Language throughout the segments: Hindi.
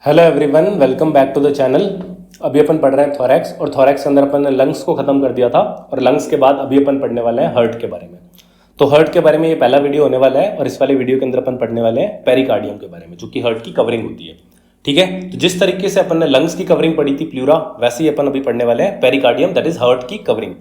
Hello everyone, welcome back to the channel. अभी अपन पढ़ रहे हैं थोरैक्स, और थोरैक्स के अंदर अपन ने लंग्स को खत्म कर दिया था, और लंग्स के बाद अभी अपन पढ़ने वाले हैं हार्ट के बारे में। तो हार्ट के बारे में ये पहला वीडियो होने वाला है, और इस वाले वीडियो के अंदर अपन पढ़ने वाले हैं पेरिकार्डियम के बारे में, जो कि हार्ट की कवरिंग होती है। ठीक है, तो जिस तरीके से अपन ने लंग्स की कवरिंग पढ़ी थी प्लूरा, वैसे ही अपन अभी पढ़ने वाले हैं पेरिकार्डियम, दैट इज हार्ट की कवरिंग।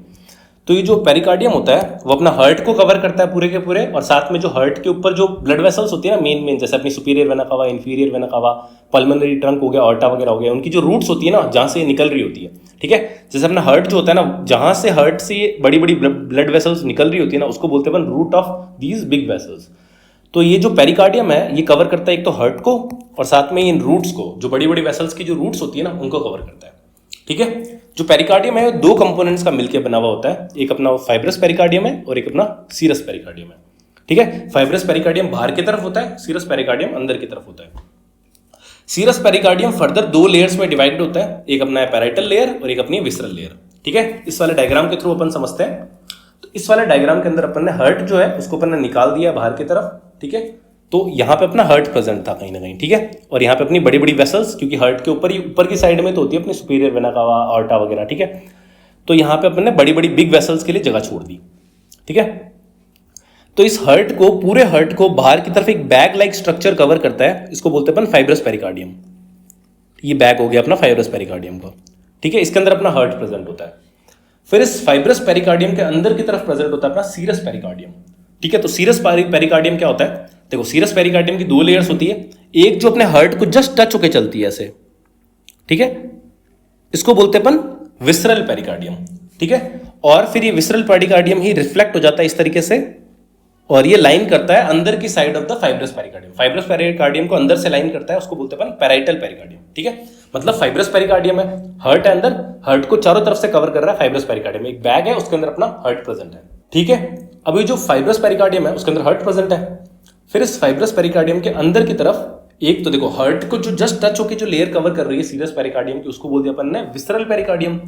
तो ये जो पेरिकार्डियम होता है वो अपना हार्ट को कवर करता है पूरे के पूरे, और साथ में जो हार्ट के ऊपर जो ब्लड वेसल्स होती है ना, मेन जैसे अपनी superior vena cava, inferior vena cava, pulmonary trunk हो गया, ऑर्टा वगैरह हो गया, उनकी जो रूट्स होती है ना, जहाँ से निकल रही होती है। ठीक है, जैसे अपना हार्ट जो होता है ना, जहाँ से हार्ट से बड़ी बड़ी ब्लड वेसल्स निकल रही होती है ना, उसको बोलते हैं root of these big vessels. तो ये जो पेरिकार्डियम है ये कवर करता है एक तो हार्ट को, और साथ में इन रूट्स को, जो बड़ी बड़ी वेसल्स की जो रूट्स होती है ना, उनको कवर करता है। ठीक है, जो पेरिकार्डियम है दो कंपोनेंट्स का मिलकर बना हुआ होता है, एक अपना फाइब्रस पेरिकार्डियम है और एक अपना सीरस पेरिकार्डियम है। ठीक है, फाइब्रस पेरिकार्डियम बाहर की तरफ होता है, सीरस पेरिकार्डियम अंदर की तरफ होता है। सीरस पेरिकार्डियम फर्दर दो लेयर्स में डिवाइडेड होता है, एक अपना है पैराइटल लेयर और एक अपनी विसरल लेयर। ठीक है, इस वाले डायग्राम के थ्रू अपन समझते हैं। तो इस वाले डायग्राम के अंदर अपन ने हार्ट जो है उसको अपन ने निकाल दिया बाहर की तरफ। ठीक है, तो यहाँ पे अपना हार्ट प्रेजेंट था कहीं ना कहीं। ठीक है, और यहाँ पे अपनी बड़ी बड़ी वेसल्स, क्योंकि हार्ट के ऊपर ही ऊपर की साइड में तो होती है अपनी सुपीरियर वेना कावा, ऑर्टा वगैरह। ठीक है, तो यहाँ पे अपन ने बड़ी बड़ी बिग वेसल्स के लिए जगह छोड़ दी। ठीक है, तो इस हार्ट को, पूरे हार्ट को बाहर की तरफ एक बैग लाइक स्ट्रक्चर कवर करता है, इसको बोलते हैं अपन फाइब्रस पेरिकार्डियम। ये बैग हो गया अपना फाइब्रस पेरिकार्डियम का। ठीक है, इसके अंदर अपना हार्ट प्रेजेंट होता है। फिर इस फाइब्रस पेरिकार्डियम के अंदर की तरफ प्रेजेंट होता है अपना सीरस पेरिकार्डियम। ठीक है, तो सीरस पेरिकार्डियम क्या होता है? देखो, सीरस पेरिकार्डियम की दो लेयर्स होती है, एक जो अपने हार्ट को जस्ट टच होके चलती है ऐसे। ठीक है, इसको बोलते हैं अपन विसरल पेरिकार्डियम। ठीक है, और फिर ये विसरल पेरिकार्डियम ही रिफ्लेक्ट हो जाता है इस तरीके से, और ये लाइन करता है अंदर की side of the fibrous pericardium. Fibrous pericardium को अंदर से लाइन करता है, उसको बोलते हैं अपन पैराइटल पेरिकार्डियम। ठीक है, मतलब फाइब्रस पेरिकार्डियम है, हार्ट है अंदर, हार्ट को चारों तरफ से कवर कर रहा है फाइब्रस पेरिकार्डियम, एक बैग है उसके अंदर अपना हार्ट प्रेजेंट है। ठीक है, अभी जो फाइब्रस पेरिकार्डियम है उसके अंदर हार्ट प्रेजेंट है। फिर इस फाइब्रस पेरिकार्डियम के अंदर की तरफ एक तो देखो, हार्ट को जो जस्ट टच होकर जो लेयर कवर कर रही है सीरस पेरिकार्डियम की, उसको बोल दिया अपन ने विसरल पेरिकार्डियम,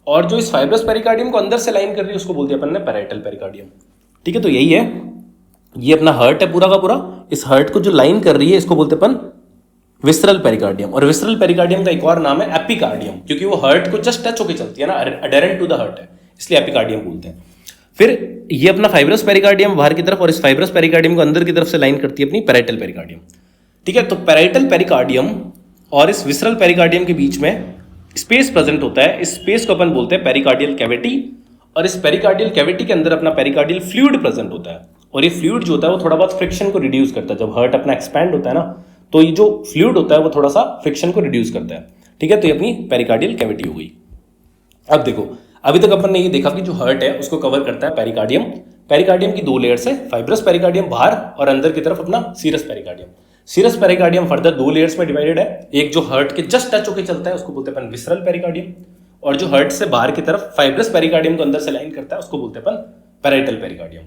और जो इस फाइब्रस पेरिकार्डियम को अंदर से लाइन कर रही है उसको बोल दिया अपन ने पैराइटल पेरिकार्डियम। ठीक है, तो यही है, ये अपना हार्ट है पूरा का पूरा, इस हार्ट को जो लाइन कर रही है इसको बोलते अपन विसरल पेरिकार्डियम। और विसरल पेरिकार्डियम का एक और नाम है एपिकार्डियम, क्योंकि वो हार्ट को जस्ट टच होकर चलती है ना, अडेरेंट टू द हार्ट है, इसलिए एपिकार्डियम बोलते हैं। फिर ये अपना फाइब्रस पेरिकार्डियम बाहर की तरफ, और इस फाइब्रस पेरिकार्डियम को अंदर की तरफ से लाइन करती है अपनी पैराइटल पेरिकार्डियम। ठीक है, तो पैराइटल पेरिकार्डियम और इस विसरल पेरिकार्डियम के बीच में स्पेस प्रेजेंट होता है, इस स्पेस को अपन बोलते हैं पेरिकार्डियल कैविटी, और इस पेरिकार्डियल कैविटी के अंदर अपना पेरिकार्डियल फ्लूइड प्रेजेंट होता है, और ये फ्लूइड जो होता है वो थोड़ा बहुत फ्रिक्शन को रिड्यूस करता है। जब हार्ट अपना एक्सपैंड होता है ना, तो ये जो फ्लूइड होता है वो थोड़ा सा फ्रिक्शन को रिड्यूस करता है। ठीक है, तो ये अपनी पेरिकार्डियल कैविटी हो गई। अब देखो, अभी तक अपन ने ये देखा कि जो हार्ट है उसको कवर करता है पेरिकार्डियम। पेरिकार्डियम की दो लेयर्स है, फाइब्रस पेरिकार्डियम बाहर और अंदर की तरफ अपना serous pericardium. Serous pericardium further दो लेयर्स में डिवाइडेड है, एक जो हार्ट के जस्ट टच होकर चलता है उसको बोलते हैं अपन विसरल पेरिकार्डियम, और जो हार्ट से बाहर की तरफ फाइब्रस पेरिकार्डियम को अंदर से लाइन करता है उसको बोलते हैं अपन पैराइटल पेरिकार्डियम।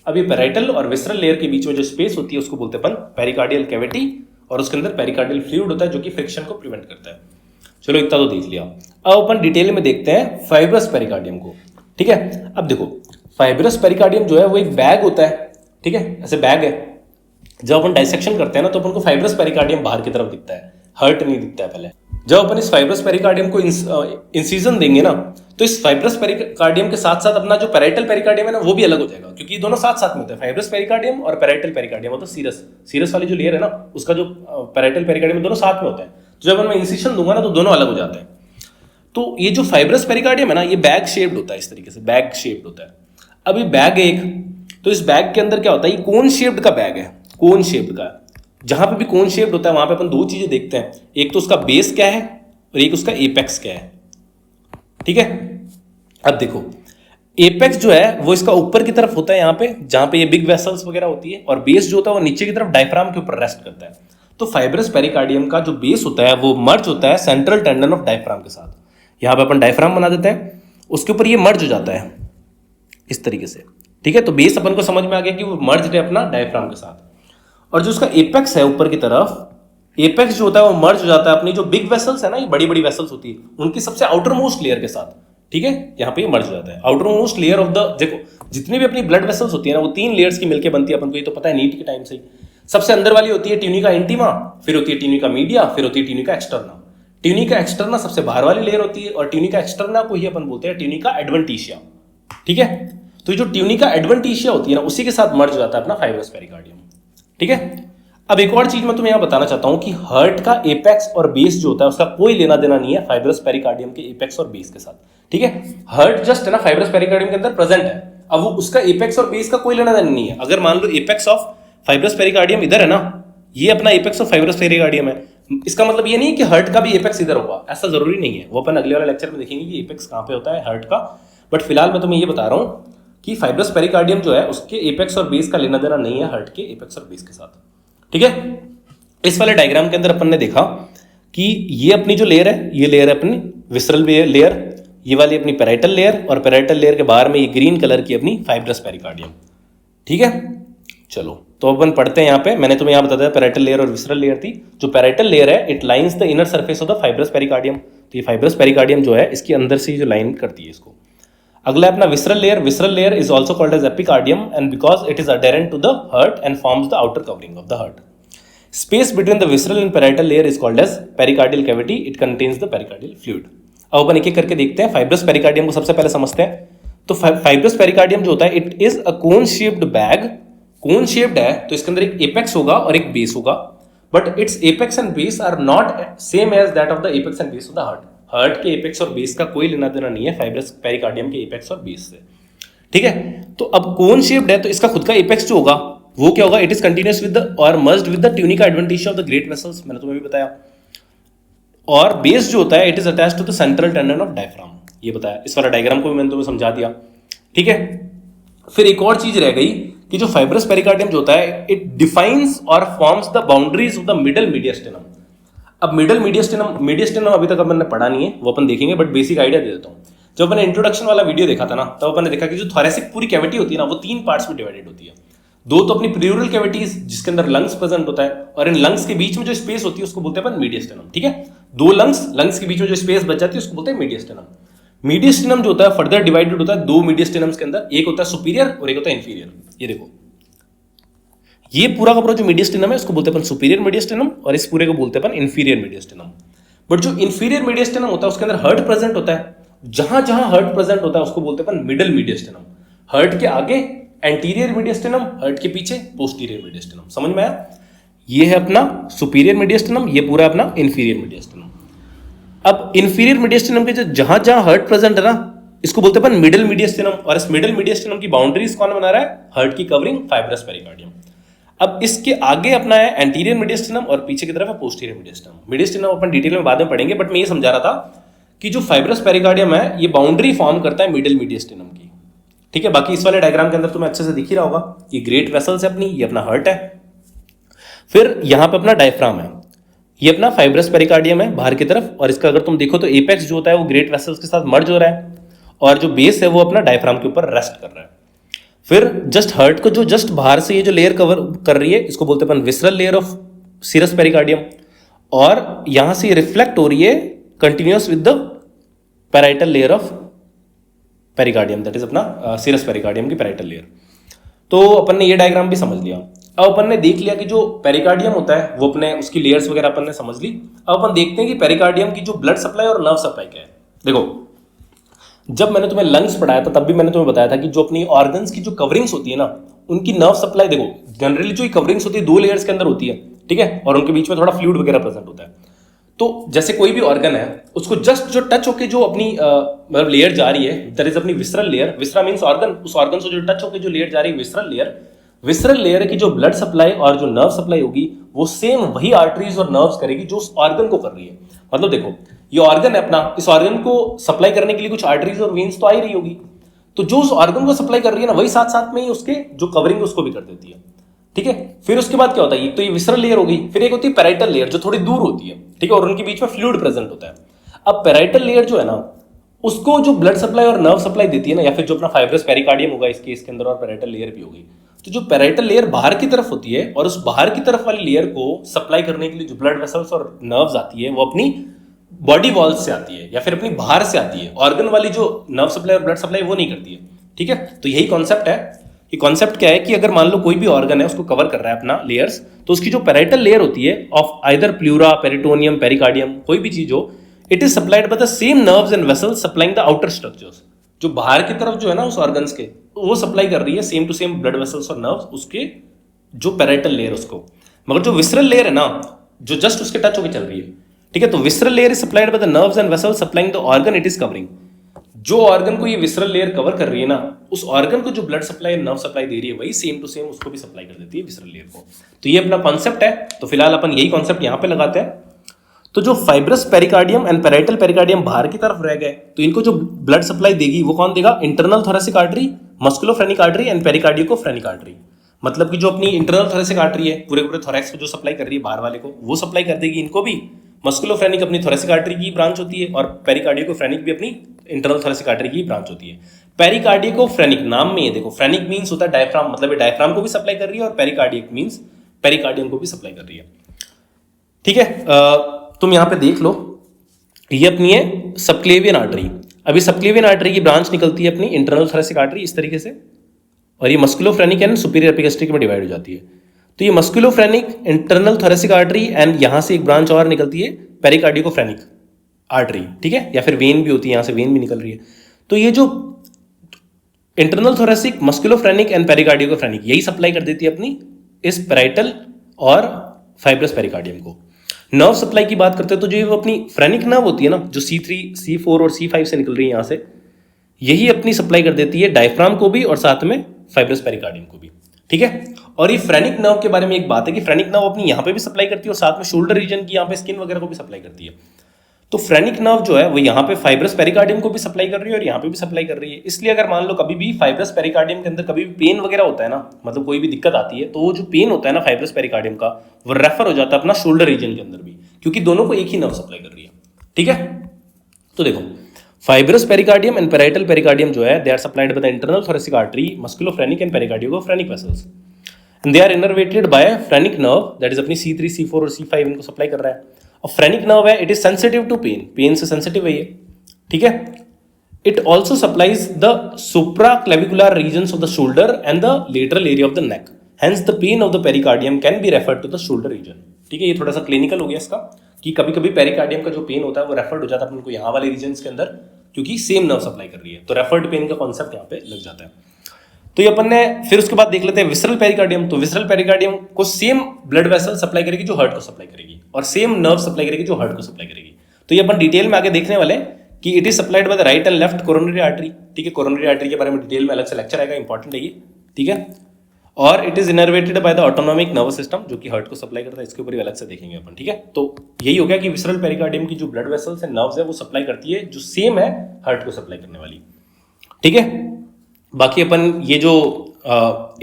अब ये पैराइटल और विसरल लेयर के बीच में जो स्पेस होती है उसको बोलते हैं अपन पेरिकार्डियल कैविटी, और उसके अंदर पेरिकार्डियल फ्लूइड होता है जो कि फ्रिक्शन को प्रिवेंट करता है। चलो, इतना तो देख लिया। अब अपन डिटेल में देखते हैं फाइब्रस पेरिकार्डियम को। ठीक है, अब देखो, फाइब्रस पेरिकार्डियम जो है वो एक बैग होता है। ठीक है, ऐसे बैग है, जब अपन डाइसेक्शन करते हैं ना तो अपन को फाइब्रस पेरिकार्डियम बाहर की तरफ दिखता है, हार्ट नहीं दिखता है पहले। जब अपन इस फाइब्रस पेरिकार्डियम को इंसिजन देंगे ना, तो इस फाइब्रस पेरिकार्डियम के साथ साथ अपना जो पैराइटल पेरिकार्डियम है ना वो भी अलग हो जाएगा, क्योंकि दोनों साथ साथ में होते हैं, फाइब्रस पेरिकार्डियम और पैराइटल पेरिकार्डियम। तो सीरस वाली जो लेयर है ना, उसका जो पैराइटल पेरिकार्डियम दोनों साथ में होता है, तो जब मैं इंसिजन दूंगा ना तो दोनों अलग हो जाते हैं। तो ये जो फाइब्रस पेरिकार्डियम है ना, ये बैग शेप्ड होता है, इस तरीके से बैग शेप्ड होता है। अब ये बैग एक, तो इस बैग के अंदर क्या होता है, ये कोन शेप्ड का बैग है, कोन शेप्ड का। जहां पे भी कोन शेप्ड होता है वहां पे अपन दो चीजें देखते हैं, एक तो उसका बेस क्या है और एक उसका एपेक्स क्या है। ठीक है, अब देखो, एपेक्स जो है वो इसका ऊपर की तरफ होता है, यहाँ पे जहां पे ये बिग वेसल्स वगैरह होती है, और बेस जो होता है वो नीचे की तरफ डायफ्राम के ऊपर रेस्ट करता है। तो फाइब्रस पेरिकार्डियम का जो बेस होता है वो मर्ज होता है सेंट्रल टेंडन ऑफ डायफ्राम के साथ। यहाँ पे अपन डायफ्राम बना देते हैं, उसके ऊपर ये मर्ज हो जाता है इस तरीके से। ठीक है, तो बेस अपन को समझ में आ गया कि वो मर्ज है अपना डायफ्राम के साथ, और जो उसका एपेक्स है ऊपर की तरफ, एपेक्स जो होता है वो मर्ज हो जाता है अपनी जो बिग वेसल्स है ना, ये बड़ी बड़ी वेसल्स होती है उनकी सबसे आउटर मोस्ट लेयर के साथ। ठीक है, यहाँ पे ये मर्ज हो जाता है outer most layer of the, देखो जितनी भी अपनी ब्लड वेसल्स होती है ना वो तीन लेयर्स की मिलकर बनती है, अपन को ये तो पता है नीट के टाइम से ही। सबसे अंदर वाली होती है ट्यूनिका इंटीमा, फिर होती है ट्यूनिका मीडिया, फिर होती है ट्यूनिका एक्सटर्ना। ट्यूनिका एक्सटर्ना सबसे बाहर वाली लेयर होती है और ट्यूनिका एक्सटर्ना को ही अपन बोलते हैं ट्यूनिका एडवेंटिशिया। ठीक है, तो जो ट्यूनिका एडवेंटिशिया होती है ना उसी के साथ मर्ज हो जाता है अपना फाइब्रस पेरिकार्डियम। ठीक है, अब एक और चीज मैं तुम्हें यहां बताना चाहता हूं कि हार्ट का एपेक्स और बेस जो होता है उसका कोई लेना देना नहीं है फाइब्रस पेरिकार्डियम के एपेक्स और बेस के साथ। ठीक है, हार्ट जस्ट है ना फाइब्रस पेरिकार्डियम के अंदर प्रेजेंट है, अब वो उसका एपेक्स और बेस का कोई लेना देना नहीं है। अगर मान लो एपेक्स ऑफ फाइब्रस पेरिकार्डियम इधर है ना, ये अपना एपेक्स ऑफ फाइब्रस पेरिकार्डियम है, इसका मतलब ये नहीं कि हार्ट का भी एपेक्स इधर होगा, ऐसा जरूरी नहीं है। वो अपन अगले वाले लेक्चर में देखेंगे कि एपेक्स कहां पे होता है हार्ट का, बट फिलहाल मैं तुम्हें ये बता रहा हूं कि फाइब्रस पेरिकार्डियम जो है उसके एपेक्स और बेस का लेना देना नहीं है हार्ट के एपेक्स और बेस के साथ। ठीक है, इस वाले डायग्राम के अंदर अपन ने देखा कि ये अपनी जो लेयर है, ये लेयर है अपनी विसरल लेयर, ये वाली अपनी पैराइटल लेयर, और पैराइटल लेयर के बाहर में ये ग्रीन कलर की अपनी फाइब्रस पेरिकार्डियम। ठीक है, चलो तो अपन पढ़ते हैं। यहाँ पे मैंने तुम्हें यहाँ बताया पैराइटल लेयर और विसरल लेयर थी। जो पैराइटल लेयर है it lines the inner surface of the fibrous pericardium, तो ये फाइब्रस पेरिकार्डियम जो है इसके अंदर से जो लाइन करती है इसको। अगला अपना visceral layer, visceral layer is also called as epicardium and because it is adherent to the heart and forms the outer covering of the heart. Space between the visceral and parietal layer is called as pericardial cavity, it contains the pericardial fluid. अब अपन एक एक करके देखते हैं। फाइब्रस पेरिकार्डियम को सबसे पहले समझते हैं। तो फाइब्रस पेरिकार्डियम जो होता है it is a cone shaped bag, cone shaped है तो इसके अंदर एक एपेक्स होगा और एक बेस होगा, but it's apex and base are not same as that of the apex and base of the heart. Heart के एपेक्स और बेस का कोई लेना देना नहीं है फाइब्रस पेरिकार्डियम के एपेक्स और बेस से। ठीक है, तो अब कोन शेप्ड है तो इसका खुद का एपेक्स जो होगा वो क्या होगा, it is continuous with the और merged with the tunica adventitia of the great vessels, मैंने तुम्हें भी बताया। और बेस जो होता है it is attached to the central tendon of diaphragm, ये बताया। इस वाला डायग्राम को भी मैंने तुम्हें समझा दिया। ठीक है, फिर एक और चीज रह गई कि जो फाइब्रस पेरिकार्डियम जो होता है इट डिफाइंस और forms the boundaries of the middle मीडियस्टिनम। अब मिडल मीडियस्टिनम अभी तक अपन ने पढ़ा नहीं है, वो अपन देखेंगे, बट बेसिक आइडिया दे देता हूँ। जब अपन ने इंट्रोडक्शन वाला वीडियो देखा था ना तब अपन ने देखा कि जो थोरेसिक पूरी कैविटी होती है ना वो 3 पार्ट्स में डिवाइडेड होती है। 2 तो अपनी प्लूरल कैविटीज जिसके अंदर लंग्स प्रेजेंट होता है, और इन लंग्स के बीच में जो स्पेस होती है उसको बोलते हैं अपन मीडियस्टिनम। ठीक है, 2 लंग्स के बीच में जो स्पेस बच जाती है उसको बोलते हैं मीडियस्टिनम। मीडियस्टिनम जो होता है फर्दर डिवाइडेड होता है 2 मीडियस्टिनम्स के अंदर, एक होता है सुपीरियर और एक होता है इंफीरियर। ये देखो, ये पूरा का पूरा जो मीडियस्टिनम है उसको बोलते हैं अपन सुपीरियर मीडियस्टिनम और इस पूरे को बोलते हैं अपन इंफीरियर मीडियस्टिनम। बट जो इंफीरियर मीडियस्टिनम होता है उसके अंदर हार्ट प्रेजेंट होता है, जहां जहां हार्ट प्रेजेंट होता है उसको बोलते हैं अपन मिडल मीडियस्टिनम। हार्ट के आगे एंटीरियर मीडियस्टिनम, हार्ट के पीछे पोस्टीरियर मीडियस्टिनम। समझ में आया? ये है अपना सुपीरियर मीडियस्टिनम, ये पूरा अपना इंफीरियर मीडियस्टिनम। अब इंफीरियर मीडियस्टिनम के जो जहां जहां हार्ट प्रेजेंट है ना इसको बोलते हैं अपन मिडल मीडियस्टिनम, और इस मिडल मीडियस्टिनम की बाउंड्रीज कौन बना रहा है? हार्ट की कवरिंग फाइब्रस पेरिकार्डियम। अब इसके आगे अपना है एंटीरियर मीडियस्टिनम और पीछे की तरफ है पोस्टीरियर मीडियस्टिनम। मीडियस्टिनम अपन डिटेल में बाद में पढ़ेंगे, बट मैं ये समझा रहा था कि जो फाइब्रस पेरिकार्डियम है ये बाउंड्री फॉर्म करता है मिडल मीडियस्टिनम की। ठीक है, बाकी इस वाले डायग्राम के अंदर तुम्हें अच्छे से दिख ही रहा होगा, ये ग्रेट वेसल्स है अपनी, ये अपना हार्ट है, फिर यहां पे अपना डायफ्राम है, ये अपना फाइब्रस पेरिकार्डियम है बाहर की तरफ, और इसका अगर तुम देखो तो एपेक्स जो होता है वो ग्रेट वेसल्स के साथ मर्ज हो रहा है, और जो बेस है वो अपना डायफ्राम के ऊपर रेस्ट कर रहा है। फिर जस्ट हार्ट को जो जस्ट बाहर से ये जो लेयर कवर कर रही है इसको बोलते हैं अपन visceral layer of serous pericardium, और यहां से रिफ्लेक्ट हो रही है continuous with the parietal layer of pericardium, that is अपना सीरस पेरिकार्डियम की पैराइटल लेयर। तो अपन ने ये डायग्राम भी समझ लिया। अब अपन ने देख लिया कि जो पेरिकार्डियम होता है वो अपने उसकी लेयर्स वगैरह अपन ने समझ ली। अब अपन देखते हैं कि पेरिकार्डियम की जो ब्लड सप्लाई और नर्व सप्लाई क्या है। देखो, जब मैंने तुम्हें लंग्स पढ़ाया था तब भी मैंने तुम्हें बताया था कि जो अपनी ऑर्गन्स की जो कवरिंग्स होती है ना उनकी नर्व सप्लाई, देखो जनरली जो कवरिंग्स होती है 2 लेयर्स के अंदर होती है, ठीक है, और उनके बीच में थोड़ा फ्लूइड वगैरह प्रेजेंट होता है। तो जैसे कोई भी ऑर्गन है उसको जस्ट जो टच होके जो अपनी मतलब लेयर जा रही है, दैट इज अपनी विसरल लेयर। विसरा मींस ऑर्गन, उस ऑर्गन से जो टच होके जो लेयर जा रही है विसरल लेयर। विसरल लेयर की जो ब्लड सप्लाई और जो नर्व सप्लाई होगी वो सेम वही आर्टरीज और नर्व्स करेगी जो उस ऑर्गन को कर रही है। मतलब देखो, ये ऑर्गन है अपना, इस ऑर्गन को सप्लाई करने के लिए कुछ आर्टरीज और वेन्स तो आ ही रही होगी, तो जो उस ऑर्गन को सप्लाई कर रही है ना वही साथ साथ में ही उसके जो कवरिंग उसको भी कर देती है। ठीक है, फिर उसके बाद क्या होता है, तो ये विसरल लेयर हो गई, फिर एक होती है पैराइटल लेयर जो थोड़ी दूर होती है, ठीक है, और उनके बीच में फ्लूइड प्रेजेंट होता है। अब पैराइटल लेयर जो है ना उसको जो ब्लड सप्लाई और नर्व सप्लाई देती है ना, या फिर जो अपना फाइब्रस पेरिकार्डियम होगा इस केस के अंदर, और पैराइटल लेयर भी होगी, तो जो पैराइटल लेयर बाहर की तरफ होती है और उस बाहर की तरफ वाली लेयर को सप्लाई करने के लिए जो ब्लड वेसल्स और नर्व्स आती है वो अपनी बॉडी वॉल्स से आती है या फिर अपनी बाहर से आती है। ऑर्गन वाली जो नर्व सप्लाई और ब्लड सप्लाई वो नहीं करती है। ठीक है, तो यही कॉन्सेप्ट है ये कॉन्सेप्ट क्या है कि अगर मान लो कोई भी ऑर्गन है उसको कवर कर रहा है अपना लेयर्स, तो उसकी जो पैराइटल लेयर होती है of either pleura, peritoneum, pericardium, कोई भी चीज हो, it is supplied by the same nerves and vessels supplying the outer structures. जो बाहर की तरफ जो है ना उस ऑर्गन्स के, वो सप्लाई कर रही है same to same blood vessels और नर्व्स उसके जो पैराइटल लेयर उसको। मगर जो विसरल लेयर है ना, जो जस्ट उसके टच होकर चल रही है, ठीक है, तो visceral layer is supplied by the nerves and vessels supplying the organ it is covering. जो ऑर्गन को ये विसरल लेयर कवर कर रही है ना, उस ऑर्गन को जो ब्लड सप्लाई नर्व सप्लाई दे रही है, वही सेम टू सेम उसको भी सप्लाई कर देती है विसरल लेयर को। तो ये अपना कॉन्सेप्ट है। तो फिलहाल अपन यही कॉन्सेप्ट यहाँ पे लगाते हैं। तो जो fibrous pericardium and parietal pericardium बाहर की तरफ रह गए, तो इनको जो ब्लड सप्लाई देगी वो कौन देगा? Internal thoracic artery, musculophrenic artery and pericardiacophrenic artery. मतलब कि जो अपनी इंटरनल थोरेसिक आर्टरी है, पूरे पूरे थोरैक्स को जो सप्लाई कर रही है बाहर वाले को, वो सप्लाई कर देगी इनको भी। मस्कुलोफ्रेनिक अपनी थोरेसिक आर्टरी की ब्रांच होती है और पेरिकार्डियोकोफ्रेनिक भी अपनी इंटरनल थोरेसिक आर्टरी की ब्रांच होती है। पेरिकार्डियोकोफ्रेनिक नाम में ये देखो, फ्रेनिक मींस होता है डायफ्राम, मतलब ये डायफ्राम को भी सप्लाई कर रही है, और पेरिकार्डियक मींस पेरिकार्डियम को भी सप्लाई कर रही है। ठीक है, तुम यहां पे देख लो, ये अपनी है सबक्लेवियन आर्टरी। अभी सबक्लेवियन आर्टरी की ब्रांच निकलती है अपनी इंटरनल थोरेसिक आर्टरी इस तरीके से, और ये मस्कुलोफ्रेनिक एंड सुपीरियर एपिगैस्ट्रिक में डिवाइड हो जाती है। तो ये मस्कुलोफ्रेनिक इंटरनल थोरेसिक आर्टरी एंड यहां से एक ब्रांच और निकलती है पेरिकार्डियोकोफ्रेनिक आर्टरी, ठीक है, या फिर वेन भी होती है, यहां से वेन भी निकल रही है। तो ये जो इंटरनल थोरेसिक, मस्कुलोफ्रेनिक एंड पेरिकार्डियोकोफ्रेनिक, यही सप्लाई कर देती है अपनी इस पैराइटल और फाइब्रस पेरिकार्डियम को। नर्व सप्लाई की बात करते हैं तो जो ये अपनी फ्रेनिक नर्व होती है ना, जो C3, C4 और C5 से निकल रही है यहां से, यही अपनी सप्लाई कर देती है डायफ्राम को भी और साथ में फाइब्रस पेरिकार्डियम को भी। ठीक है, और ये फ्रेनिक नर्व के बारे में एक बात है कि फ्रेनिक नर्व अपनी यहाँ पे भी सप्लाई करती है और साथ में शोल्डर रीजन की यहाँ पे स्किन वगैरह को भी सप्लाई करती है। तो फ्रेनिक नर्व जो है वो यहाँ पे फाइब्रस पेरिकार्डियम को भी सप्लाई कर रही है और यहाँ पे भी सप्लाई कर रही है। इसलिए अगर मान लो कभी भी फाइब्रस पेरिकार्डियम के अंदर कभी भी पेन वगैरह होता है ना, मतलब कोई भी दिक्कत आती है, तो वो जो पेन होता है ना फाइब्रस पेरिकार्डियम का, वो रेफर हो जाता है अपना शोल्डर रीजन के अंदर भी, क्योंकि दोनों को एक ही नर्व सप्लाई कर रही है। ठीक है, तो देखो fibrous pericardium and parietal pericardium जो है, they are supplied by the internal thoracic artery, musculophrenic and pericardiacophrenic vessels, and they are innervated by phrenic nerve, that is अपनी C3, C4 और C5 इनको सप्लाई कर रहा है। और फ्रेनिक नर्व है, it is sensitive to pain, pain से सेंसिटिव है ये। ठीक है, it also supplies the supraclavicular regions of the shoulder and the lateral area of the neck, hence the pain of the pericardium can be referred to the shoulder region. ठीक है, ये थोड़ा सा क्लिनिकल हो गया इसका, कि कभी कभी पेरिकार्डियम का जो पेन होता है वो रेफर्ड हो जाता है अपन को यहाँ वाले रीजन्स के अंदर, क्योंकि सेम नर्व सप्लाई कर रही है, तो रेफर्ड पेन का कॉन्सेप्ट यहाँ पे लग जाता है। तो ये अपन ने फिर उसके बाद देख लेते हैं विसरल पेरिकार्डियम। तो विसरल पेरिकार्डियम को सेम ब्लड वेसल सप्लाई करेगी जो हार्ट को सप्लाई करेगी, और सेम नर्व सप्लाई करेगी जो हार्ट को सप्लाई करेगी। तो ये अपन डिटेल में आगे देखने वाले हैं कि it is supplied by the right and left coronary artery. ठीक है, कोरोनरी आर्टरी के बारे में डिटेल में अलग से लेक्चर आएगा, इंपॉर्टेंट है ये। ठीक है, और it is innervated by the autonomic nervous system, जो कि हार्ट को सप्लाई करता है, इसके ऊपर भी अलग से देखेंगे अपन। ठीक है, तो यही हो गया कि विसरल पेरिकार्डियम की जो ब्लड वेसल्स एंड नर्व्स है वो सप्लाई करती है जो सेम है हार्ट को सप्लाई करने वाली। ठीक है, बाकी अपन ये जो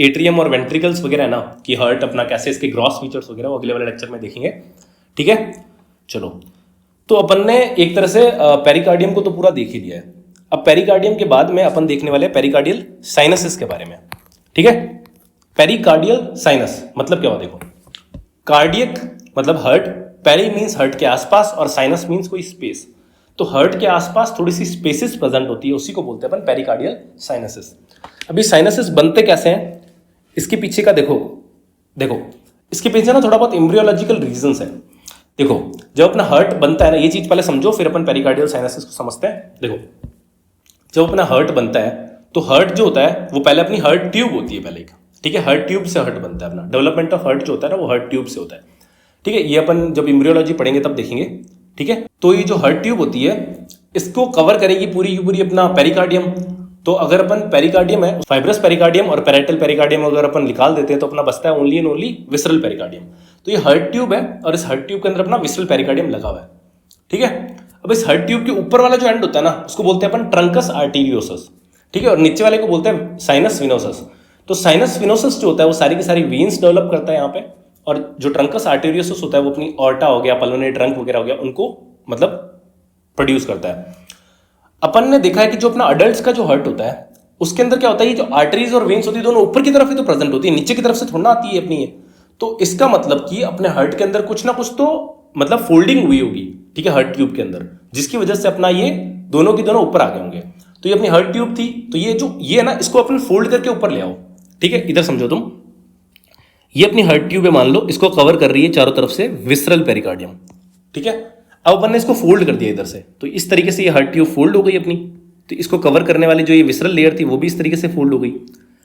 एट्रियम और वेंट्रिकल्स वगैरह है ना, कि हार्ट अपना कैसे, इसके ग्रॉस फीचर्स वगैरह, वो अगले वाले लेक्चर में देखेंगे। ठीक है, चलो, तो अपन ने एक तरह से पेरिकार्डियम को तो पूरा देख ही लिया है। अब पेरिकार्डियम के बाद में अपन देखने वाले पेरिकार्डियल साइनसेस के बारे में। ठीक है, पेरिकार्डियल साइनस मतलब क्या हुआ, देखो, कार्डियक मतलब हार्ट, पेरी मीन्स हार्ट के आसपास और साइनस मीन्स कोई स्पेस। तो हार्ट के आसपास थोड़ी सी स्पेसिस प्रेजेंट होती है, उसी को बोलते हैं अपन पेरिकार्डियल साइनसेस। अभी साइनसेस बनते कैसे हैं, इसके पीछे का देखो इसके पीछे ना थोड़ा बहुत एम्ब्रियोलॉजिकल रीजंस है। देखो, जब अपना हार्ट बनता है ना, ये चीज पहले समझो, फिर अपन पेरिकार्डियल साइनसेस को समझते हैं। देखो, जब अपना हार्ट बनता है तो हार्ट जो होता है वो पहले अपनी हार्ट ट्यूब होती है पहले एक। ठीक है, हार्ट ट्यूब से हार्ट बनता है, अपना डेवलपमेंट ऑफ हार्ट जो होता है ना वो हार्ट ट्यूब से होता है। ठीक है, ये अपन जब एम्ब्रियोलॉजी पढ़ेंगे तब देखेंगे। ठीक है, तो ये जो हार्ट ट्यूब होती है इसको कवर करेगी पूरी की पूरी अपना पेरिकार्डियम। तो अगर अपन पेरिकार्डियम है, फाइब्रस पेरिकार्डियम और पैराइटल पेरिकार्डियम अगर अपन निकाल देते हैं तो अपना बचता है only and only visceral pericardium. तो ये हार्ट ट्यूब है और इस हार्ट ट्यूब के अंदर अपना विसरल पेरिकार्डियम लगा हुआ है। ठीक है, अब इस हार्ट ट्यूब के ऊपर वाला जो एंड होता है ना उसको बोलते हैं अपन ट्रंकस आर्टेरियोसस। ठीक है, और नीचे वाले को बोलते हैं साइनस विनोसस। तो साइनस विनोसस जो होता है वो सारी की सारी वेन्स डेवलप करता है यहाँ पे, और जो ट्रंकस आर्टेरियोसस होता है वो अपनी ऑर्टा हो गया, पल्मोनरी ट्रंक वगैरह हो गया, उनको मतलब प्रोड्यूस करता है। अपन ने देखा है कि जो अपना अडल्ट का जो हार्ट होता है उसके अंदर क्या होता है, ये जो आर्टरीज और वेन्स होती है दोनों ऊपर की तरफ ही तो प्रेजेंट होती है, नीचे की तरफ से थोड़ा आती है अपनी ये। तो इसका मतलब कि अपने हार्ट के अंदर कुछ ना कुछ तो मतलब फोल्डिंग हुई होगी। ठीक है, हार्ट ट्यूब के अंदर, जिसकी वजह से अपना ये दोनों की दोनों ऊपर आ गए होंगे। तो ये अपनी हार्ट ट्यूब थी, तो ये जो ये है ना इसको अपन फोल्ड करके ऊपर ले आओ। ठीक है, इधर समझो तुम, ये अपनी हार्ट ट्यूब है मान लो, इसको कवर कर रही है चारों तरफ से विसरल पेरिकार्डियम। ठीक है, अब अपन ने इसको फोल्ड कर दिया इधर से, तो इस तरीके से ये हार्ट ट्यूब फोल्ड हो गई अपनी। तो इसको कवर करने वाली जो ये विसरल लेयर थी वो भी इस तरीके से फोल्ड हो गई।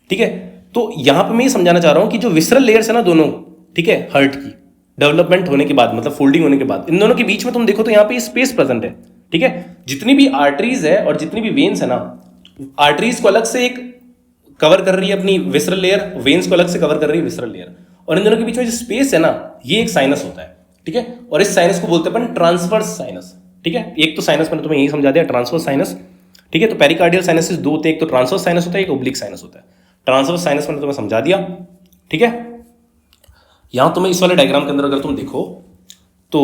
ठीक है, तो यहां पे मैं ये समझाना चाह रहा हूं कि जो विसरल लेयर्स है ना दोनों, ठीक है, हार्ट की डेवलपमेंट होने के बाद, मतलब फोल्डिंग होने के बाद, इन दोनों के बीच में तुम देखो तो यहाँ पे स्पेस प्रेजेंट है। ठीक है, जितनी भी आर्टरीज है और जितनी भी वेन्स है ना, आर्टरीज को अलग से एक कवर कर रही है अपनी विसरल लेयर, वेन्स को अलग से कवर कर रही है विसरल लेयर, और इन दोनों के बीच में जो स्पेस है ना, ये एक साइनस होता है। ठीक है, और इस साइनस को बोलते हैं अपन ट्रांसवर्स साइनस। ठीक है, एक तो साइनस मैंने तुम्हें यही समझा दिया, ट्रांसवर्स साइनस। ठीक है, तो पेरिकार्डियल साइनसेस दो होते हैं, एक तो ट्रांसवर्स साइनस होता है, एक ओब्लिक साइनस होता है। ट्रांसवर्स साइनस मैंने तुम्हें समझा दिया। ठीक है, यहां तुम्हें इस वाले डायग्राम के अंदर अगर तुम देखो तो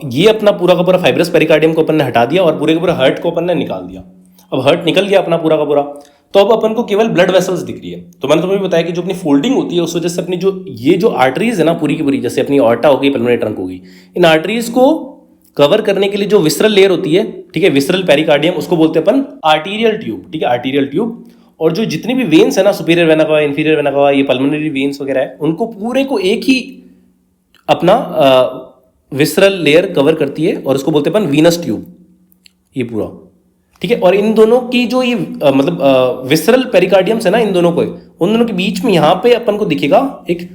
ये अपना पूरा का पूरा फाइब्रस पेरिकार्डियम को अपन ने हटा दिया और पूरे के पूरे हार्ट को अपन ने निकाल दिया। अब हार्ट निकल गया अपना पूरा का पूरा, तो अब अपन को केवल ब्लड वेसल्स दिख रही है। तो मैंने तुम्हें बताया कि जो अपनी फोल्डिंग होती है उस वजह से अपनी जो ये जो आर्टरीज है ना पूरी की पूरी, जैसे अपनी ऑर्टा हो गई, पल्मोनरी ट्रंक हो गई, इन आर्टरीज को कवर करने के लिए जो विसरल लेयर होती है, ठीक है, विसरल पेरिकार्डियम, उसको बोलते हैं अपन आर्टीरियल ट्यूब। ठीक है, आर्टीरियल ट्यूब। और जो जितनी भी वेन्स है ना, सुपीरियर वेना कवा, इंफीरियर वेना कवा, ये पल्मोनरी वेन्स वगैरह है, उनको पूरे को एक ही अपना विसरल लेयर कवर करती है और उसको बोलते हैं अपन वीनस ट्यूब, ये पूरा। ठीक है, और इन दोनों की जो ये मतलब विसरल पेरिकार्डियम्स है ना, इन दोनों को, उन दोनों के बीच में यहाँ पे अपन को दिखेगा एक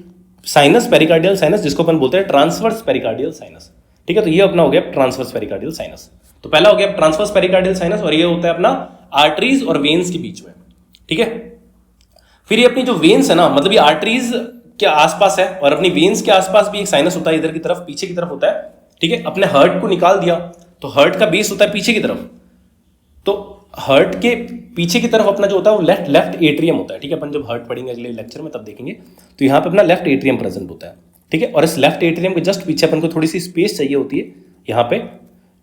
साइनस, पेरिकार्डियल साइनस, जिसको अपन बोलते हैं ट्रांसवर्स पेरिकार्डियल साइनस। ठीक है, तो ये अपना हो गया ट्रांसवर्स पेरिकार्डियल साइनस। तो पहला हो गया ट्रांसवर्स पेरिकार्डियल साइनस, और ये होता है अपना आर्टरीज और वेन्स के बीच में। ठीक है, फिर ये अपनी जो वेन्स है ना, मतलब ये आर्टरीज के आसपास है और अपनी वेन्स के आसपास भी एक साइनस होता है, इधर की तरफ पीछे की तरफ होता है। ठीक है, अपने हार्ट को निकाल दिया तो हार्ट का बेस होता है पीछे की तरफ, तो हार्ट के पीछे की तरफ अपना जो होता है वो लेफ्ट एट्रियम होता है। ठीक है, अपन जब हार्ट पढ़ेंगे अगले लेक्चर में तब देखेंगे, तो यहाँ पे अपना लेफ्ट एट्रियम प्रेजेंट होता है। ठीक है, और इस लेफ्ट एट्रियम के जस्ट पीछे अपन को थोड़ी सी स्पेस चाहिए होती है यहाँ पे,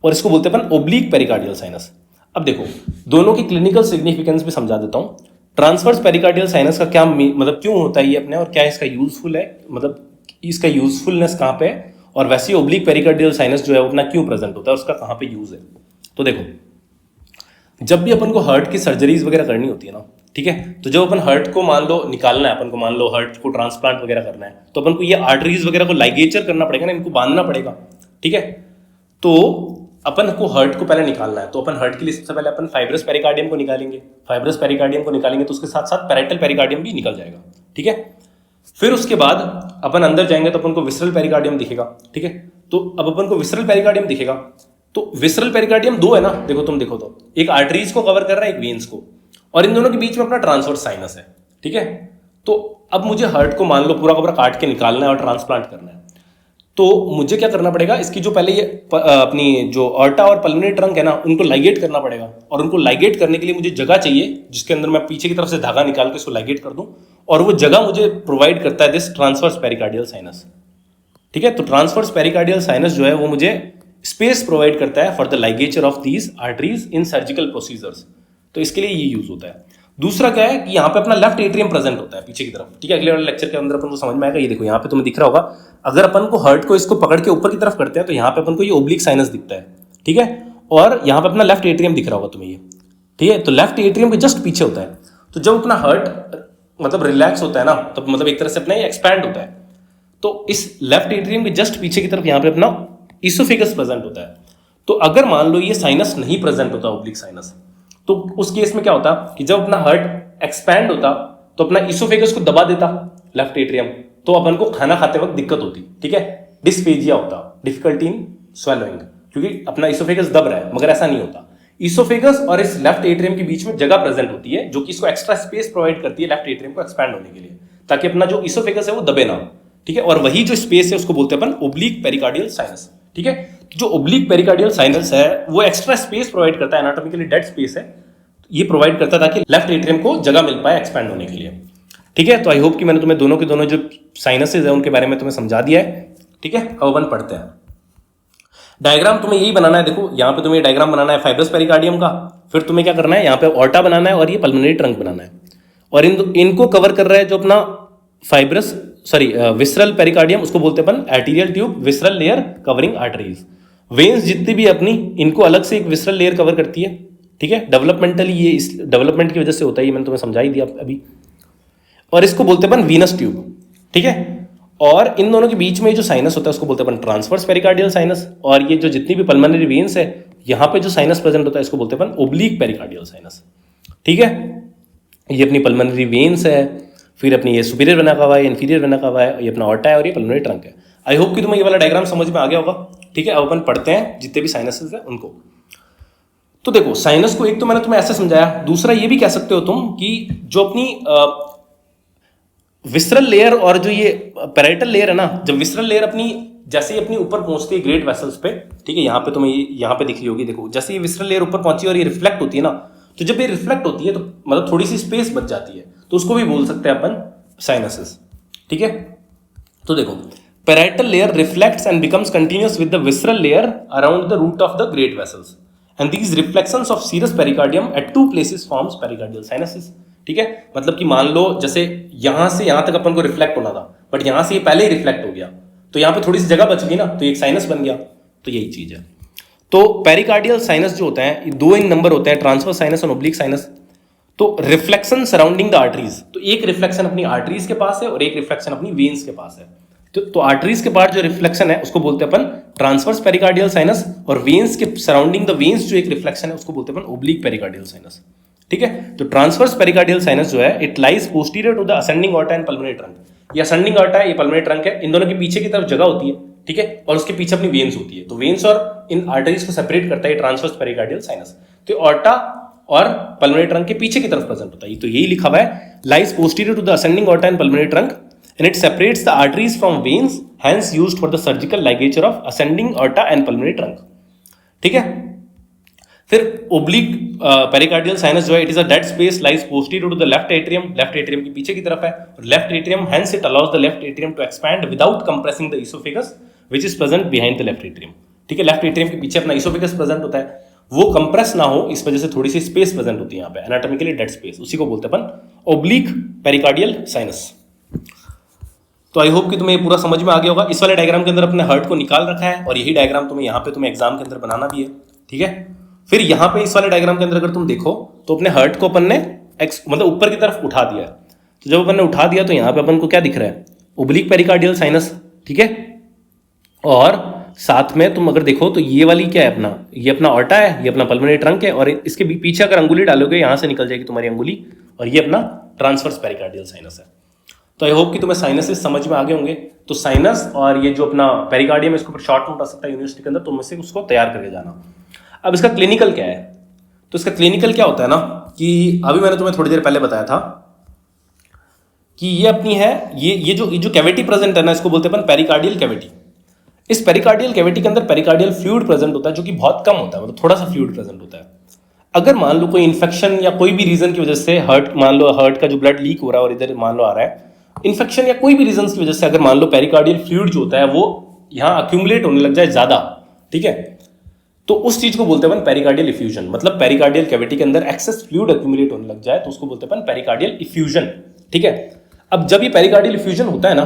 और इसको बोलते हैं अपन ओब्लिक पेरिकार्डियल साइनस। अब देखो दोनों की क्लिनिकल सिग्निफिकेंस भी समझा देता हूँ। ट्रांसवर्स पेरिकार्डियल साइनस का क्या मतलब क्यों होता है ये अपने, और क्या इसका यूजफुल है, मतलब इसका यूजफुलनेस कहाँ पे है, और वैसे ही ओब्लिक पेरिकार्डियल साइनस जो है वो अपना क्यों प्रेजेंट होता है, उसका कहाँ पे यूज है। तो देखो, जब भी अपन को हार्ट की सर्जरीज वगैरह करनी होती है ना, ठीक है, तो जब अपन हार्ट को मान लो निकालना है, अपन को मान लो हार्ट को ट्रांसप्लांट वगैरह करना है, तो अपन को ये आर्टरीज वगैरह को लाइगेचर करना पड़ेगा ना, इनको बांधना पड़ेगा। ठीक है, तो अपन को हार्ट को पहले निकालना है, तो अपन हार्ट के लिए सबसे पहले अपन फाइब्रस पेरिकार्डियम को निकालेंगे। फाइब्रस पेरिकार्डियम को निकालेंगे तो उसके साथ साथ पैराइटल पेरिकार्डियम भी निकल जाएगा। ठीक है, फिर उसके बाद अपन अंदर जाएंगे तो अपन को विसरल पेरिकार्डियम दिखेगा। ठीक है, तो अब अपन को विसरल पेरिकार्डियम दिखेगा, तो विसरल पेरिकार्डियम दो है ना, देखो तुम देखो तो एक आर्टरीज को कवर कर रहा है, एक वेन्स को, और इन दोनों के बीच में अपना ट्रांसवर्स साइनस है। ठीक है, तो अब मुझे हार्ट को मान लो पूरा का पूरा काट के निकालना है और ट्रांसप्लांट करना है, तो मुझे क्या करना पड़ेगा, इसकी जो पहले ये अपनी जो ऑर्टा और पल्मोनरी ट्रंक है ना, उनको लाइगेट करना पड़ेगा, और उनको लाइगेट करने के लिए मुझे जगह चाहिए जिसके अंदर मैं पीछे की तरफ से धागा निकाल के इसको लाइगेट कर दूं, और वो जगह मुझे प्रोवाइड करता है दिस ट्रांसवर्स पेरिकार्डियल साइनस। ठीक है, तो ट्रांसवर्स पेरिकार्डियल साइनस जो है वो मुझे स्पेस प्रोवाइड करता है for the ligature of these arteries in surgical procedures, तो इसके लिए ये यूज होता है। दूसरा क्या है कि यहाँ पे अपना लेफ्ट एट्रियम प्रेजेंट होता है पीछे की तरफ। ठीक है, अगले वाले लेक्चर के अंदर अपन को समझ में आएगा। ये देखो यहाँ पे तुम्हें दिख रहा होगा, अगर अपन को हार्ट को इसको पकड़ के ऊपर की तरफ करते हैं तो यहाँ पे अपन को ये ओब्लिक साइनस दिखता है। ठीक है, और यहाँ पे अपना लेफ्ट एट्रियम दिख रहा होगा तुम्हें ये। ठीक है, तो लेफ्ट एट्रियम के जस्ट पीछे होता है। तो जब अपना हार्ट मतलब रिलैक्स होता है ना, तो मतलब एक तरह से अपना एक्सपैंड होता है, तो इस लेफ्ट एट्रियम के जस्ट पीछे की तरफ यहाँ पे अपना इसोफेगस प्रेजेंट होता है। तो अगर मान लो ये साइनस नहीं प्रेजेंट होता, ओब्लिक साइनस, तो उस केस में क्या होता कि जब अपना हार्ट एक्सपैंड होता तो अपना इसोफेगस को दबा देता लेफ्ट एट्रियम, तो अपन को खाना खाते वक्त दिक्कत होती। ठीक है, डिस्फेजिया होता, डिफिकल्टी इन स्वेलोइंग, क्योंकि अपना इसोफेगस दब रहा है, मगर ऐसा नहीं होता। इसोफेगस और इस लेफ्ट एट्रियम के बीच में जगह प्रेजेंट होती है जो कि इसको एक्स्ट्रा स्पेस प्रोवाइड करती है लेफ्ट एट्रियम को एक्सपैंड होने के लिए, ताकि अपना जो इसोफेगस है वो दबे ना। ठीक है, और वही जो स्पेस है उसको बोलते हैं अपन ओब्लिक पेरिकार्डियल साइनस। ठीक है, तो जो ओब्लिक पेरिकार्डियल साइनस है वो एक्स्ट्रा स्पेस प्रोवाइड करता है, एनाटॉमिकली डेड स्पेस है, ये प्रोवाइड करता है ताकि लेफ्ट एट्रियम को जगह मिल पाए एक्सपैंड होने के लिए। ठीक है, तो आई होप कि मैंने तुम्हें दोनों के दोनों जो साइनसेज है उनके बारे में तुम्हें समझा दिया है। ठीक है, अब अपन पढ़ते हैं। डायग्राम तुम्हें यही बनाना है। देखो यहाँ पे तुम्हें डायग्राम बनाना है फाइब्रस पेरिकार्डियम का, फिर तुम्हें क्या करना है, यहाँ पे ऑर्टा बनाना है और ये पल्मोनरी ट्रंक बनाना है, और इनको कवर कर रहा है जो अपना फाइब्रस विसरल पेरिकार्डियम, उसको बोलते हैं अपन arterial tube, visceral layer covering arteries. Veins जितनी भी अपनी, इनको अलग से एक विसरल लेयर कवर करती है। ठीक है, डेवलपमेंटली ये इस डेवलपमेंट की वजह से होता है, ये मैंने तुम्हें समझा ही दिया अभी। और इसको बोलते हैं अपन वीनस ट्यूब, ठीक है। और इन दोनों के बीच में जो साइनस होता है उसको बोलते हैं अपन ट्रांसवर्स पेरिकार्डियल साइनस, और ये जो जितनी भी पल्मोनरी वेन्स है यहाँ पे जो साइनस प्रेजेंट होता है इसको बोलते हैं अपन ओब्लीक पेरिकार्डियल साइनस, ठीक है। ये अपनी पल्मोनरी वेन्स है, फिर अपनी ये सुपीरियर वेना कावा है, इंफीरियर वेना कावा है, ये अपना ऑर्टा है और ये पल्मोनरी ट्रंक है। आई होप कि तुम्हें ये वाला डायग्राम समझ में आ गया होगा, ठीक है। अब अपन पढ़ते हैं जितने भी साइनसेस है उनको। तो देखो साइनस को एक तो मैंने तुम्हें ऐसे समझाया, दूसरा ये भी कह सकते हो तुम कि जो अपनी विसरल लेयर और जो ये पैराइटल लेयर है ना, जब विसरल लेयर अपनी जैसे ही अपनी ऊपर पहुंचती है ग्रेट वेसल्स पे, ठीक है, यहाँ पे तुम्हें यहाँ पे दिख रही होगी, देखो जैसे ये विसरल लेयर ऊपर पहुंची और ये रिफ्लेक्ट होती है ना, तो जब ये रिफ्लेक्ट होती है तो मतलब थोड़ी सी स्पेस बच जाती है, तो उसको भी बोल सकते हैं अपन साइनसेस, ठीक है। तो देखो parietal layer reflects and becomes continuous with the visceral layer around the root of the great vessels and these reflections of serous pericardium at two places forms pericardial sinuses, ठीक है। मतलब कि मान लो जैसे यहां से यहां तक अपन को रिफ्लेक्ट होना था, बट यहां से ये पहले ही रिफ्लेक्ट हो गया, तो यहां पे थोड़ी सी जगह बच गई ना, तो एक साइनस बन गया, तो यही चीज है। तो पेरिकार्डियल साइनस जो होता है, दो इन नंबर होते हैं, ट्रांसवर्स साइनस और ओब्लिक साइनस। तो रिफ्लेक्शन सराउंडिंग द आर्टरीज, तो एक रिफ्लेक्शन अपनी आर्टरीज के पास है और एक रिफ्लेक्शन अपनी वेन्स के पास है। तो आर्टरीज के पास जो रिफ्लेक्शन है उसको बोलते हैं अपन ट्रांसवर्स पेरिकार्डियल साइनस, और वेन्स के सराउंडिंग द वेन्स जो एक रिफ्लेक्शन है उसको बोलते हैं अपन ओब्लिक पेरिकार्डियल साइनस, ठीक है। तो ट्रांसवर्स पेरिकार्डियल साइनस जो है it lies posterior to the ascending aorta and pulmonary trunk. ये असेंडिंग ऑर्टा है, ये पल्मोनरी ट्रंक है, इन दोनों के पीछे की तरफ जगह होती है, ठीक है, और उसके पीछे अपनी वेन्स होती है। तो वेन्स और इन आर्टरीज को सेपरेट करता है ट्रांसवर्स पेरिकार्डियल साइनस। तो ऑर्टा और पल्मोनरी ट्रंक के पीछे की तरफ प्रेजेंट होता है, तो यही लिखा हुआ है, lies posterior to the ascending aorta and pulmonary trunk and it separates the arteries from veins, hence used for the surgical ligature of ascending aorta and pulmonary trunk, ठीक है। फिर oblique pericardial sinus जो है, it is a dead space lies posterior to the left atrium, left atrium के पीछे की तरफ है, और left atrium hence it allows the left atrium to expand without compressing the esophagus which is present behind the left atrium, ठीक है। left atrium के पीछे अपना esophagus present होता है, वो कंप्रेस ना हो इस वजह से थोड़ी सी स्पेस प्रेजेंट होती है यहाँ पे, एनाटॉमिकली डेड स्पेस, उसी को बोलते हैं अपन ओब्लिक पेरिकार्डियल साइनस। तो आई होप कि तुम्हें ये पूरा समझ में आ गया होगा। इस वाले डायग्राम के अंदर अपने हार्ट को निकाल रखा है, और यही डायग्राम तुम्हें यहाँ पे तुम्हें एग्जाम के अंदर बनाना भी है, ठीक है। फिर यहाँ पे इस वाले डायग्राम के अंदर अगर तुम देखो तो अपने हार्ट को अपन ने मतलब ऊपर की तरफ उठा दिया है। तो जब अपन ने उठा दिया तो यहाँ पे अपन को क्या दिख रहा है, ओब्लिक पेरिकार्डियल साइनस, ठीक है। और साथ में तुम अगर देखो तो ये वाली क्या है अपना, ये अपना ऑर्टा है, ये अपना पल्मोनरी ट्रंक है, और इसके पीछे अगर अंगुली डालोगे यहाँ से निकल जाएगी तुम्हारी अंगुली, और ये अपना ट्रांसवर्स पेरिकार्डियल साइनस है। तो आई होप कि तुम्हें साइनसेस समझ में आ गए होंगे। तो साइनस और ये जो अपना पेरिकार्डियम है, इसके ऊपर शॉर्ट नोट आ सकता है यूनिवर्सिटी के अंदर, तुम इससे उसको तैयार करके जाना। अब इसका क्लिनिकल क्या है, तो इसका क्लिनिकल क्या होता है ना, कि अभी मैंने तुम्हें थोड़ी देर पहले बताया था कि ये अपनी है, ये जो कैविटी प्रेजेंट है ना, इसको बोलते हैं अपन पेरिकार्डियल कैविटी। इस पेरिकार्डियल कैविटी के अंदर पेरिकार्डियल फ्लूइड प्रेजेंट होता है, जो कि बहुत कम होता है, मतलब थोड़ा सा फ्लूइड प्रेजेंट होता है। अगर मान लो कोई इन्फेक्शन या कोई भी रीजन की वजह से मान लो हार्ट का जो ब्लड लीक हो रहा है और इधर मान लो आ रहा है इन्फेक्शन या कोई भी रीजन की वजह से, अगर मान लो पेरिकार्डियल फ्लूइड जो होता है वो यहाँ अक्यूमुलेट होने लग जाए ज्यादा, ठीक है, तो उस चीज को बोलते हैं अपन पेरिकार्डियल इफ्यूजन। मतलब पेरिकार्डियल कैविटी के अंदर एक्सेस फ्लूइड अक्यूमुलेट होने लग जाए तो उसको बोलते हैं अपन पेरिकार्डियल इफ्यूजन, ठीक है। अब जब ये पेरिकार्डियल इफ्यूजन होता है ना,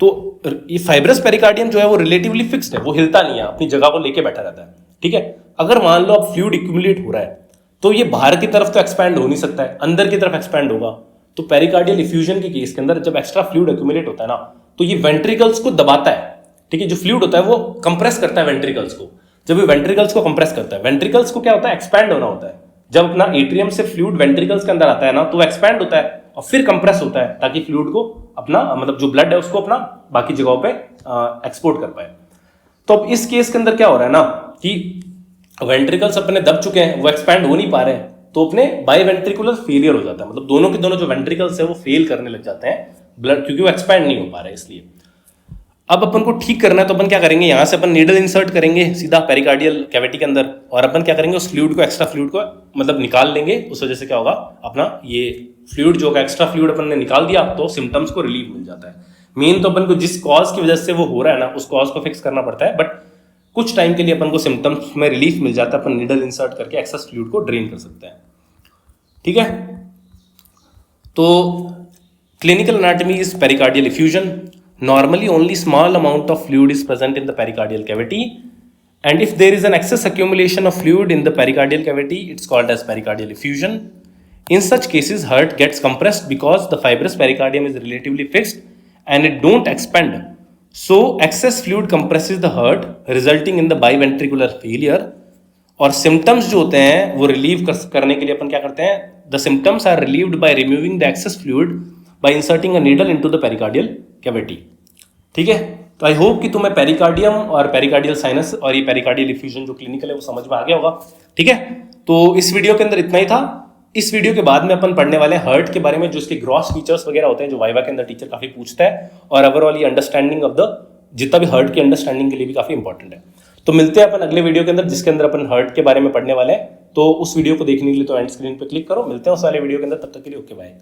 तो ये फाइब्रस पेरिकार्डियम जो है वो रिलेटिवली फिक्स्ड है, वो हिलता नहीं है, अपनी जगह को लेके बैठा रहता है, ठीक है। अगर मान लो अब फ्लूइड एक्यूमुलेट हो रहा है तो ये बाहर की तरफ तो एक्सपैंड हो नहीं सकता है, अंदर की तरफ एक्सपैंड होगा। तो पेरिकार्डियल इफ्यूजन के केस के अंदर जब एक्स्ट्रा फ्लूइड एक्यूमुलेट होता है ना, तो ये वेंट्रिकल्स को दबाता है, ठीक है। जो फ्लूइड होता है वो कंप्रेस करता है वेंट्रिकल्स को। जब ये वेंट्रिकल्स को कंप्रेस करता है, वेंट्रिकल्स को क्या होता है, एक्सपैंड होना होता है। जब अपना एट्रियम से फ्लूइड वेंट्रिकल्स के अंदर आता है ना, तो एक्सपैंड होता है और फिर कंप्रेस होता है, ताकि फ्लूइड को अपना मतलब जो ब्लड है उसको अपना बाकी जगहों पे एक्सपोर्ट कर पाए। तो अब इस केस के अंदर क्या हो रहा है ना, कि वेंट्रिकल्स अपने दब चुके हैं, वो एक्सपैंड हो नहीं पा रहे हैं, तो अपने बाइवेंट्रिकुलर फेलियर हो जाता है, मतलब दोनों के दोनों जो वेंट्रिकल्स है वो फेल करने लग जाते हैं ब्लड, क्योंकि वो एक्सपैंड नहीं हो पा रहे। इसलिए अब अपन को ठीक करना है, तो अपन क्या करेंगे, यहाँ से अपन नीडल इंसर्ट करेंगे सीधा पेरिकार्डियल कैविटी के अंदर, और अपन क्या करेंगे, उस फ्लूइड को, एक्स्ट्रा फ्लूइड को मतलब निकाल लेंगे। उस वजह से क्या होगा, अपना ये फ्लूइड जो होगा, एक्स्ट्रा फ्लूइड अपन ने निकाल दिया, तो सिम्टम्स को रिलीफ मिल जाता है। मेन तो अपन को जिस कॉज की वजह से वो हो रहा है ना, उस कॉज को फिक्स करना पड़ता है, बट कुछ टाइम के लिए अपन को सिम्टम्स में रिलीफ मिल जाता है, अपन नीडल इंसर्ट करके एक्सेस फ्लूइड को ड्रेन कर सकते हैं, ठीक है। तो clinical anatomy is pericardial effusion. Normally only small amount of fluid is present in the pericardial cavity, and if there is an excess accumulation of fluid in the pericardial cavity, it's called as pericardial effusion. In such cases, heart gets compressed because the fibrous pericardium is relatively fixed and it don't expand. So excess fluid compresses the heart, resulting in the biventricular failure. और सिम्टम्स जो होते हैं वो रिलीव करने के लिए अपन क्या करते हैं, the symptoms are relieved by removing the excess fluid by inserting a needle into the pericardial cavity. ठीक है, तो आई होप कि तुम्हें पेरिकार्डियम और पेरिकार्डियल साइनस और ये पेरिकार्डियल इफ्यूजन जो क्लिनिकल है वो समझ में आ गया होगा. ठीक है, तो इस वीडियो के अंदर इतना ही था. इस वीडियो के बाद में अपन पढ़ने वाले हैं हार्ट के बारे में, जो इसके ग्रॉस फीचर्स वगैरह होते हैं जो वाइवा के अंदर टीचर काफी पूछता है, और ओवरऑल ये अंडरस्टैंडिंग ऑफ द जितना भी हार्ट की अंडरस्टैंडिंग के लिए भी काफी इंपॉर्टेंट है. तो मिलते हैं अपन अगले वीडियो के अंदर, जिसके अंदर अपन हार्ट के बारे में पढ़ने वाले हैं. तो उस वीडियो को देखने के लिए तो एंड स्क्रीन पे क्लिक करो. मिलते हैं उस वाले वीडियो के अंदर, तब तक के लिए ओके बाय.